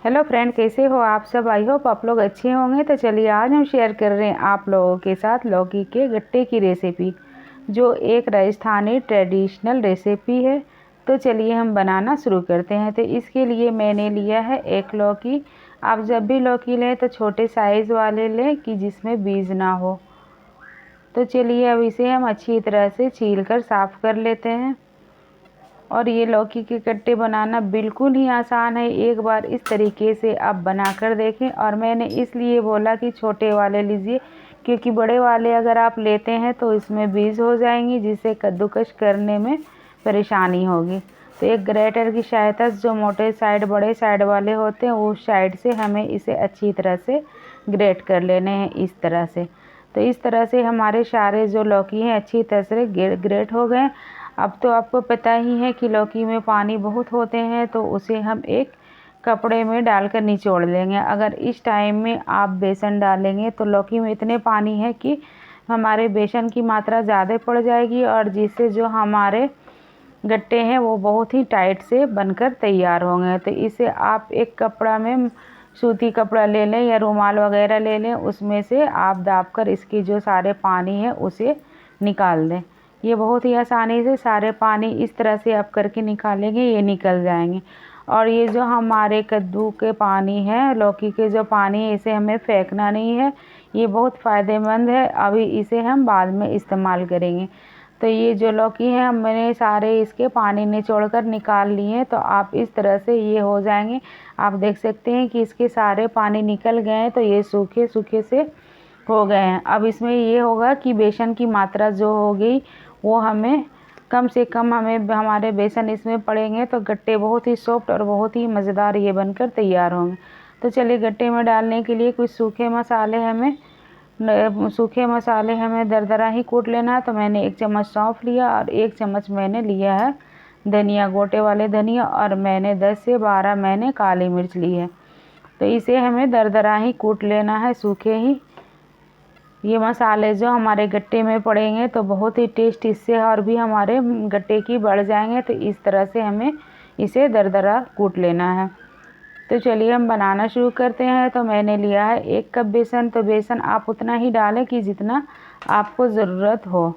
Hello friend, कैसे हो आप सब। आई होप आप लोग अच्छे होंगे। तो चलिए आज हम शेयर कर रहे हैं आप लोगों के साथ लौकी के गट्टे की रेसिपी, जो एक राजस्थानी ट्रेडिशनल रेसिपी है। तो चलिए हम बनाना शुरू करते हैं। तो इसके लिए मैंने लिया है एक लौकी। आप जब भी लौकी लें तो छोटे साइज़ वाले लें कि जिसमें बीज ना हो। तो चलिए अब इसे हम अच्छी तरह से छील कर साफ़ कर लेते हैं। और ये लौकी के गट्टे बनाना बिल्कुल ही आसान है, एक बार इस तरीके से आप बना कर देखें। और मैंने इसलिए बोला कि छोटे वाले लीजिए, क्योंकि बड़े वाले अगर आप लेते हैं तो इसमें बीज हो जाएंगी, जिससे कद्दूकस करने में परेशानी होगी। तो एक ग्रेटर की सहायता से, जो मोटे साइड बड़े साइड वाले होते हैं उस साइड से हमें इसे अच्छी तरह से ग्रेट कर लेने हैं, इस तरह से। तो इस तरह से हमारे सारे जो लौकी हैं अच्छी तरह से ग्रेट हो गए। अब तो आपको पता ही है कि लौकी में पानी बहुत होते हैं, तो उसे हम एक कपड़े में डालकर निचोड़ लेंगे। अगर इस टाइम में आप बेसन डालेंगे तो लौकी में इतने पानी है कि हमारे बेसन की मात्रा ज़्यादा पड़ जाएगी, और जिससे जो हमारे गट्टे हैं वो बहुत ही टाइट से बनकर तैयार होंगे। तो इसे आप एक कपड़ा में, सूती कपड़ा ले लें या रुमाल वगैरह ले लें, उसमें से आप दाब कर इसकी जो सारे पानी है उसे निकाल दें। ये बहुत ही आसानी से सारे पानी इस तरह से आप करके निकालेंगे, ये निकल जाएंगे। और ये जो हमारे कद्दू के पानी है, लौकी के जो पानी है, इसे हमें फेंकना नहीं है, ये बहुत फ़ायदेमंद है। अभी इसे हम बाद में इस्तेमाल करेंगे। तो ये जो लौकी है मैंने सारे इसके पानी निचोड़ कर निकाल लिए हैं। तो आप इस तरह से ये हो जाएंगे। आप देख सकते हैं कि इसके सारे पानी निकल गए हैं, तो ये सूखे सूखे से हो गए हैं। अब इसमें ये होगा कि बेसन की मात्रा जो हो गई वो हमें कम से कम, हमें हमारे बेसन इसमें पड़ेंगे तो गट्टे बहुत ही सॉफ्ट और बहुत ही मज़ेदार ये बनकर तैयार होंगे। तो चलिए गट्टे में डालने के लिए कुछ सूखे मसाले हमें दरदरा ही कूट लेना है। तो मैंने 1 चम्मच सौंफ लिया और 1 चम्मच मैंने लिया है धनिया, गोटे वाले धनिया, और मैंने 10 से 12 मैंने काली मिर्च ली है। तो इसे हमें दरदरा ही कूट लेना है, सूखे ही। ये मसाले जो हमारे गट्टे में पड़ेंगे तो बहुत ही टेस्ट इससे और भी हमारे गट्टे की बढ़ जाएंगे। तो इस तरह से हमें इसे दरदरा कूट लेना है। तो चलिए हम बनाना शुरू करते हैं। तो मैंने लिया है 1 कप बेसन। तो बेसन आप उतना ही डालें कि जितना आपको ज़रूरत हो।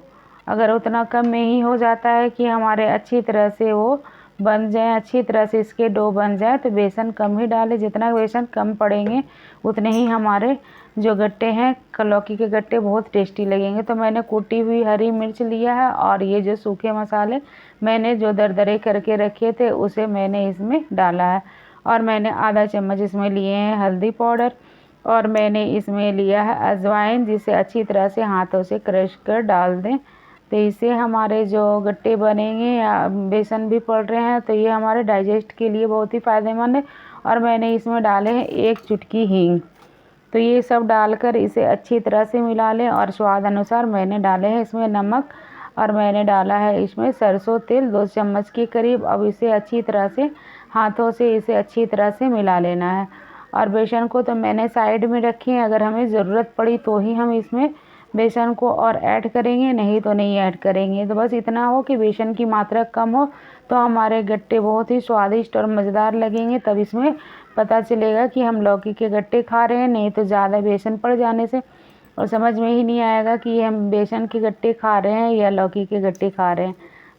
अगर उतना कम में ही हो जाता है कि हमारे अच्छी तरह से वो बन जाए, अच्छी तरह से इसके डो बन जाए, तो बेसन कम ही डालें। जितना बेसन कम पड़ेंगे उतने ही हमारे जो गट्टे हैं, लौकी के गट्टे बहुत टेस्टी लगेंगे। तो मैंने कूटी हुई हरी मिर्च लिया है, और ये जो सूखे मसाले मैंने जो दरदरे करके रखे थे उसे मैंने इसमें डाला है। और मैंने आधा चम्मच इसमें लिए हैं हल्दी पाउडर, और मैंने इसमें लिया है अजवाइन, जिसे अच्छी तरह से हाथों से क्रश कर डाल दें। तो इससे हमारे जो गट्टे बनेंगे या बेसन भी पड़ रहे हैं तो ये हमारे डाइजेस्ट के लिए बहुत ही फ़ायदेमंद है। और मैंने इसमें डाले हैं 1 चुटकी हींग। तो ये सब डालकर इसे अच्छी तरह से मिला लें। और स्वाद अनुसार मैंने डाले हैं इसमें नमक, और मैंने डाला है इसमें सरसों तेल 2 चम्मच के करीब। अब इसे अच्छी तरह से हाथों से इसे अच्छी तरह से मिला लेना है। और बेसन को तो मैंने साइड में रखी है, अगर हमें ज़रूरत पड़ी तो ही हम इसमें बेसन को और ऐड करेंगे, नहीं तो नहीं ऐड करेंगे। तो बस इतना हो कि बेसन की मात्रा कम हो तो हमारे गट्टे बहुत ही स्वादिष्ट और मज़ेदार लगेंगे। तब इसमें पता चलेगा कि हम लौकी के गट्टे खा रहे हैं, नहीं तो ज़्यादा बेसन पड़ जाने से और समझ में ही नहीं आएगा कि हम बेसन के गट्टे खा रहे हैं या लौकी के गट्टे खा रहे हैं।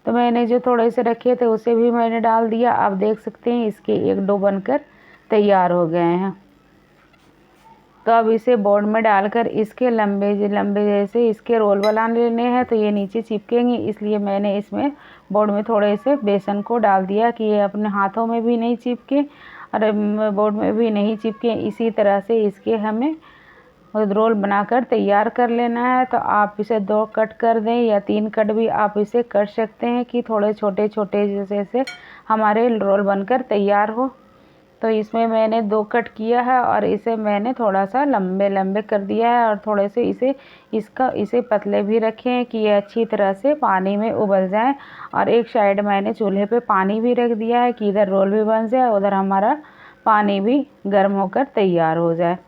तो मैंने जो थोड़े से रखे थे उसे भी मैंने डाल दिया। आप देख सकते हैं इसके एक डो बनकर तैयार हो गए हैं। तो अब इसे बोर्ड में डालकर इसके लंबे लंबे जैसे इसके रोल बना लेने हैं। तो ये नीचे चिपकेंगे, इसलिए मैंने इसमें बोर्ड में थोड़े से बेसन को डाल दिया कि ये अपने हाथों में भी नहीं चिपके और बोर्ड में भी नहीं चिपके। इसी तरह से इसके हमें रोल बनाकर तैयार कर लेना है। तो आप इसे 2 कट कर दें या 3 कट भी आप इसे कर सकते हैं कि थोड़े छोटे छोटे जैसे हमारे रोल बनकर तैयार हो। तो इसमें मैंने 2 कट किया है और इसे मैंने थोड़ा सा लंबे लंबे कर दिया है, और थोड़े से इसे पतले भी रखे हैं कि ये अच्छी तरह से पानी में उबल जाए। और एक साइड मैंने चूल्हे पे पानी भी रख दिया है कि इधर रोल भी बन जाए, उधर हमारा पानी भी गर्म होकर तैयार हो जाए।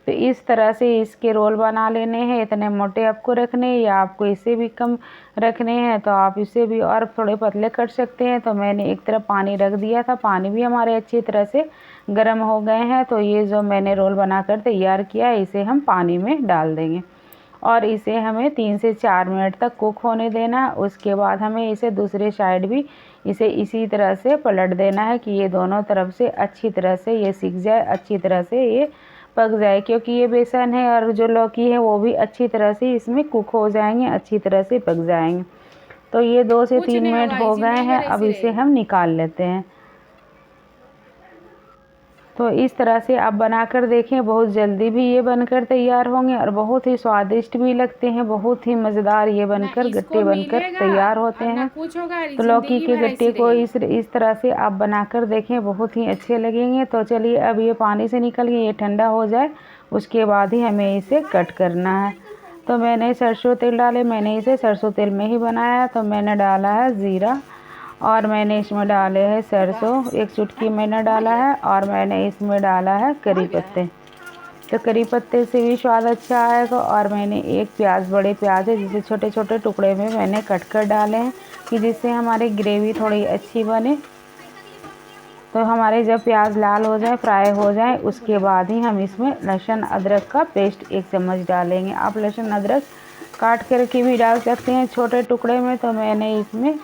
तो इस तरह से इसके रोल बना लेने हैं। इतने मोटे आपको रखने हैं या आपको इससे भी कम रखने हैं तो आप इसे भी और थोड़े पतले कर सकते हैं। तो मैंने एक तरफ पानी रख दिया था, पानी भी हमारे अच्छी तरह से गर्म हो गए हैं। तो ये जो मैंने रोल बनाकर तैयार किया है इसे हम पानी में डाल देंगे और इसे हमें 3 से 4 मिनट तक कुक होने देना। उसके बाद हमें इसे दूसरे साइड भी इसे इसी तरह से पलट देना है कि ये दोनों तरफ से अच्छी तरह से ये सिक जाए, अच्छी तरह से ये पक जाए, क्योंकि ये बेसन है और जो लौकी है वो भी अच्छी तरह से इसमें कुक हो जाएंगे, अच्छी तरह से पक जाएंगे। तो ये 2 से 3 मिनट हो गए हैं, अब इसे हम निकाल लेते हैं। तो इस तरह से आप बनाकर देखें, बहुत जल्दी भी ये बनकर तैयार होंगे और बहुत ही स्वादिष्ट भी लगते हैं, बहुत ही मज़ेदार ये बनकर गट्टे बनकर तैयार होते हैं। तो लौकी के गट्टे को इस तरह से आप बनाकर देखें, बहुत ही अच्छे लगेंगे। तो चलिए अब ये पानी से निकल के ये ठंडा हो जाए, उसके बाद ही हमें इसे कट करना है। तो मैंने सरसों तेल डाले, मैंने इसे सरसों तेल में ही बनाया। तो मैंने डाला है ज़ीरा और मैंने इसमें डाले हैं सरसों, 1 चुटकी मैंने डाला है और मैंने इसमें डाला है करी पत्ते। तो करी पत्ते से भी स्वाद अच्छा आएगा। और मैंने एक प्याज, बड़े प्याज है जिसे छोटे छोटे टुकड़े में मैंने कट कर डाले हैं कि जिससे हमारी ग्रेवी थोड़ी अच्छी बने। तो हमारे जब प्याज लाल हो जाए, फ्राई हो जाए, उसके बाद ही हम इसमें लहसुन अदरक का पेस्ट 1 चम्मच डालेंगे। आप लहसुन अदरक काट करके भी डाल सकते हैं छोटे टुकड़े में, तो मैंने इसमें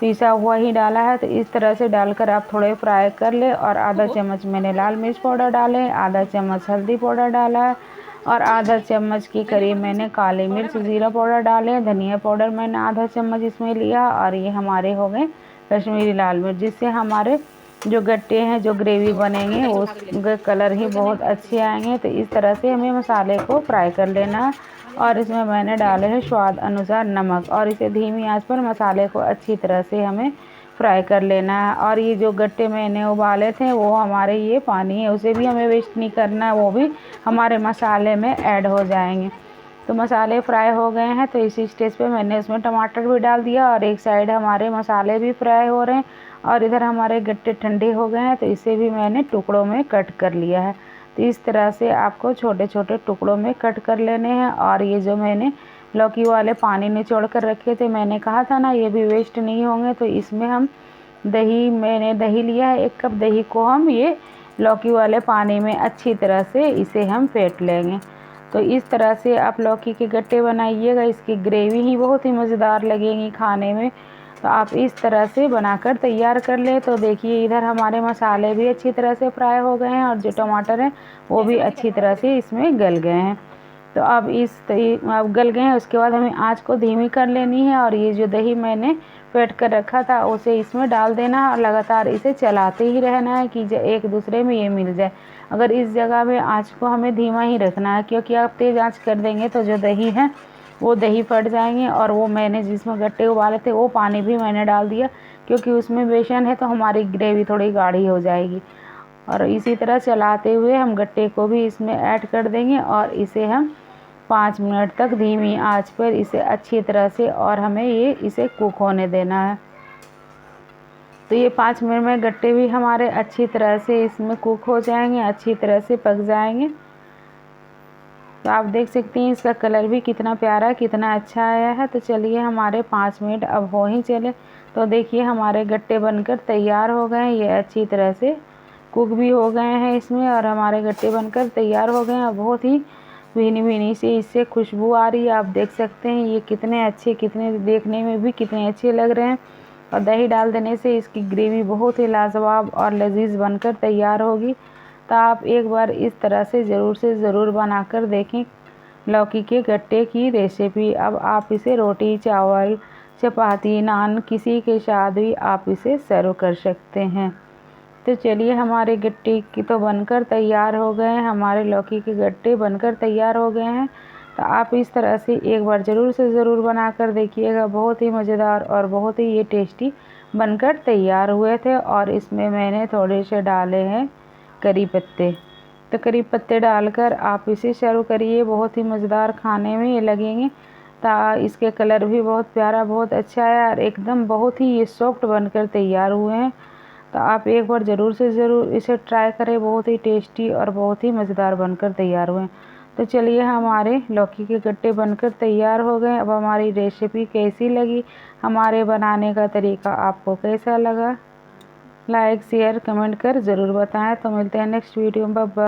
पिसा हुआ ही डाला है। तो इस तरह से डालकर आप थोड़े फ्राई कर ले। और आधा चम्मच मैंने लाल मिर्च पाउडर डाले, आधा चम्मच हल्दी पाउडर डाला है और आधा चम्मच के करीब मैंने काली मिर्च ज़ीरा पाउडर डाले। धनिया पाउडर मैंने आधा चम्मच इसमें लिया और ये हमारे हो गए कश्मीरी लाल मिर्च, जिससे हमारे जो गट्टे हैं, जो ग्रेवी बनेंगे वो कलर ही बहुत अच्छे आएंगे। तो इस तरह से हमें मसाले को फ्राई कर लेना है। और इसमें मैंने डाले हैं स्वाद अनुसार नमक और इसे धीमी आंच पर मसाले को अच्छी तरह से हमें फ्राई कर लेना है। और ये जो गट्टे मैंने उबाले थे वो हमारे ये पानी है, उसे भी हमें वेस्ट नहीं करना है, वो भी हमारे मसाले में ऐड हो जाएंगे। तो मसाले फ्राई हो गए हैं। तो इसी स्टेज पे मैंने इसमें टमाटर भी डाल दिया और एक साइड हमारे मसाले भी फ्राई हो रहे हैं और इधर हमारे गट्टे ठंडे हो गए हैं। तो इसे भी मैंने टुकड़ों में कट कर लिया है। तो इस तरह से आपको छोटे छोटे टुकड़ों में कट कर लेने हैं। और ये जो मैंने लौकी वाले पानी निचोड़ कर रखे थे, मैंने कहा था ना ये भी वेस्ट नहीं होंगे। तो इसमें हम मैंने दही लिया है, 1 कप दही को हम ये लौकी वाले पानी में अच्छी तरह से इसे हम फेंट लेंगे। तो इस तरह से आप लौकी के गट्टे बनाइएगा, इसकी ग्रेवी ही बहुत ही मज़ेदार लगेगी खाने में। तो आप इस तरह से बनाकर तैयार कर लें। तो देखिए इधर हमारे मसाले भी अच्छी तरह से फ्राई हो गए हैं और जो टमाटर हैं वो भी अच्छी तरह से इसमें गल गए हैं। तो अब अब गल गए हैं, उसके बाद हमें आँच को धीमी कर लेनी है और ये जो दही मैंने फेंट कर रखा था उसे इसमें डाल देना है और लगातार इसे चलाते ही रहना है कि एक दूसरे में ये मिल जाए। अगर इस जगह में आँच को हमें धीमा ही रखना है, क्योंकि आप तेज़ आँच कर देंगे तो जो दही है वो दही फट जाएंगे। और वो मैंने जिसमें गट्टे उबाले थे वो पानी भी मैंने डाल दिया, क्योंकि उसमें बेसन है तो हमारी ग्रेवी थोड़ी गाढ़ी हो जाएगी। और इसी तरह चलाते हुए हम गट्टे को भी इसमें ऐड कर देंगे और इसे हम 5 मिनट तक धीमी आंच पर इसे अच्छी तरह से और हमें इसे कुक होने देना है। तो ये 5 मिनट में गट्टे भी हमारे अच्छी तरह से इसमें कुक हो जाएंगे, अच्छी तरह से पक जाएंगे। तो आप देख सकते हैं इसका कलर भी कितना प्यारा, कितना अच्छा आया है। तो चलिए हमारे 5 मिनट अब हो ही चले। तो देखिए हमारे गट्टे बनकर तैयार हो गए हैं, ये अच्छी तरह से कुक भी हो गए हैं इसमें और हमारे गट्टे बनकर तैयार हो गए हैं। बहुत ही भीनी भीनी सी इससे खुशबू आ रही है, आप देख सकते हैं ये कितने अच्छे, कितने देखने में भी कितने अच्छे लग रहे हैं। और दही डाल देने से इसकी ग्रेवी बहुत ही लाजवाब और लजीज बनकर तैयार होगी। तो आप एक बार इस तरह से ज़रूर बनाकर देखें लौकी के गट्टे की रेसिपी। अब आप इसे रोटी, चावल, चपाती, नान किसी के साथ भी आप इसे सर्व कर सकते हैं। तो चलिए हमारे गट्टे की तो बनकर तैयार हो गए हैं, हमारे लौकी के गट्टे बनकर तैयार हो गए हैं। तो आप इस तरह से एक बार ज़रूर बनाकर देखिएगा, बहुत ही मज़ेदार और बहुत ही ये टेस्टी बनकर तैयार हुए थे। और इसमें मैंने थोड़े से डाले हैं करी पत्ते। तो करी पत्ते डालकर आप इसे सर्व करिए, बहुत ही मज़ेदार खाने में ये लगेंगे। इसके कलर भी बहुत प्यारा, बहुत अच्छा है और एकदम बहुत ही ये सॉफ्ट बनकर तैयार हुए हैं। तो आप एक बार ज़रूर इसे ट्राई करें, बहुत ही टेस्टी और बहुत ही मज़ेदार बनकर तैयार हुए हैं। तो चलिए हमारे लौकी के गट्टे बनकर तैयार हो गए। अब हमारी रेसिपी कैसी लगी, हमारे बनाने का तरीका आपको कैसा लगा, लाइक शेयर कमेंट कर ज़रूर बताएं। तो मिलते हैं नेक्स्ट वीडियो में। बाय।